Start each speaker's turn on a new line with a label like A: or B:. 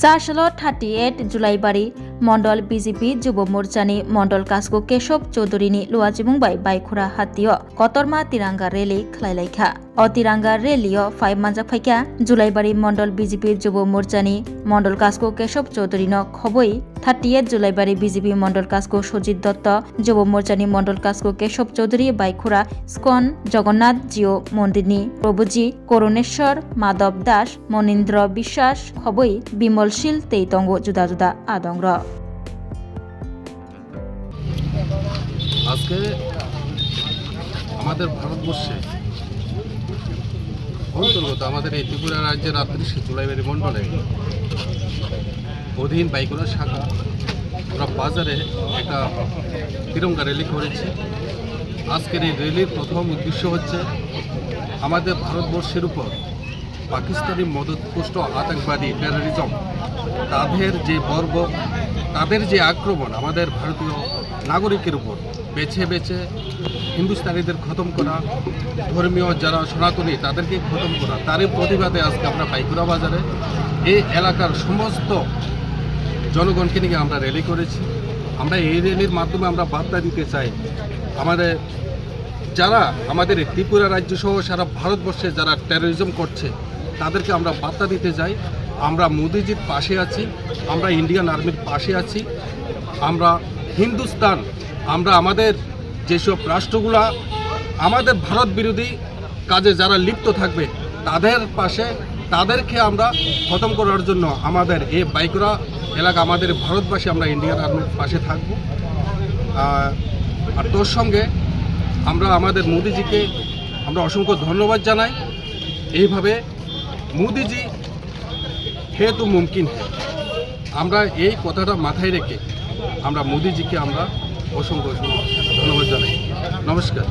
A: চারশাল 38 जुलाइबारी मंडल BJP युव मोर्चानी मंडल कास्को केशव चौधुरीनी लुआजिमुंबाई बाइखुरा हातियो कतरमा तिरंगा rally खलाइलाइखा अ तिरंगा रैलियो 5 मानजाक फाइका जुलाइबारी मंडल BJP युव मोर्चानी मंडल Cosco Keshav चौधुरीनो खबई 38 जुलाइबारी BJP मंडल कास्को सजित दत्त युव मोर्चानी मंडल कास्को केशव चौधुरी बाइखुरा स्कन जगन्नाथ जिओ मंदिरनी प्रभुजी करुणेश्वर माधव दास मनीन्द्र বিশ্বাস खबई বিমলশীল তেইতঙ্গ जुदा जुदा आदंग्र
B: আজকে আমাদের ভারতবর্ষে অন্তর্গত আমাদের এই ত্রিপুরা রাজ্যের 38 जुलाइबारी মণ্ডলে অধীন বাইকুড়া শাখা আমরা বাজারে একটা তিরঙ্গা র্যালি করেছি। আজকের এই র্যালির প্রথম উদ্দেশ্য হচ্ছে আমাদের ভারতবর্ষের উপর পাকিস্তানি মদতপুষ্ট আতঙ্কবাদী টেরোরিজম তাদের যে আক্রমণ আমাদের ভারতীয় নাগরিকের উপর বেছে বেছে হিন্দুস্তানিদের খতম করা, ধর্মীয় যারা সনাতনী তাদেরকে খতম করা, তারই প্রতিবাদে আজকে আমরা বাইকুড়া বাজারে এই এলাকার সমস্ত জনগণকে নিয়ে আমরা র্যালি করেছি। আমরা এই র্যালির মাধ্যমে আমরা বার্তা দিতে চাই যারা আমাদের ত্রিপুরা রাজ্য সহ সারা ভারতবর্ষে যারা টেরোরিজম করছে তাদেরকে আমরা বার্তা দিতে চাই আমরা মোদিজির পাশে আছি, আমরা ইন্ডিয়ান আর্মির পাশে আছি। আমরা হিন্দুস্তান, আমরা আমাদের যেসব রাষ্ট্রগুলা আমাদের ভারত বিরোধী কাজে যারা লিপ্ত থাকবে তাদের পাশে, তাদেরকে আমরা খতম করার জন্য আমাদের এই বাইকুড়া এলাকা আমাদের ভারতবাসী আমরা ইন্ডিয়ান আর্মির পাশে থাকব। আর তোর সঙ্গে আমরা আমাদের মোদিজিকে আমরা অসংখ্য ধন্যবাদ জানাই। এইভাবে মোদিজি হে তো মুমকিন হে, আমরা এই কথাটা মাথায় রেখে আমরা মোদিজিকে আমরা অসংখ্য ধন্যবাদ জানাই। নমস্কার।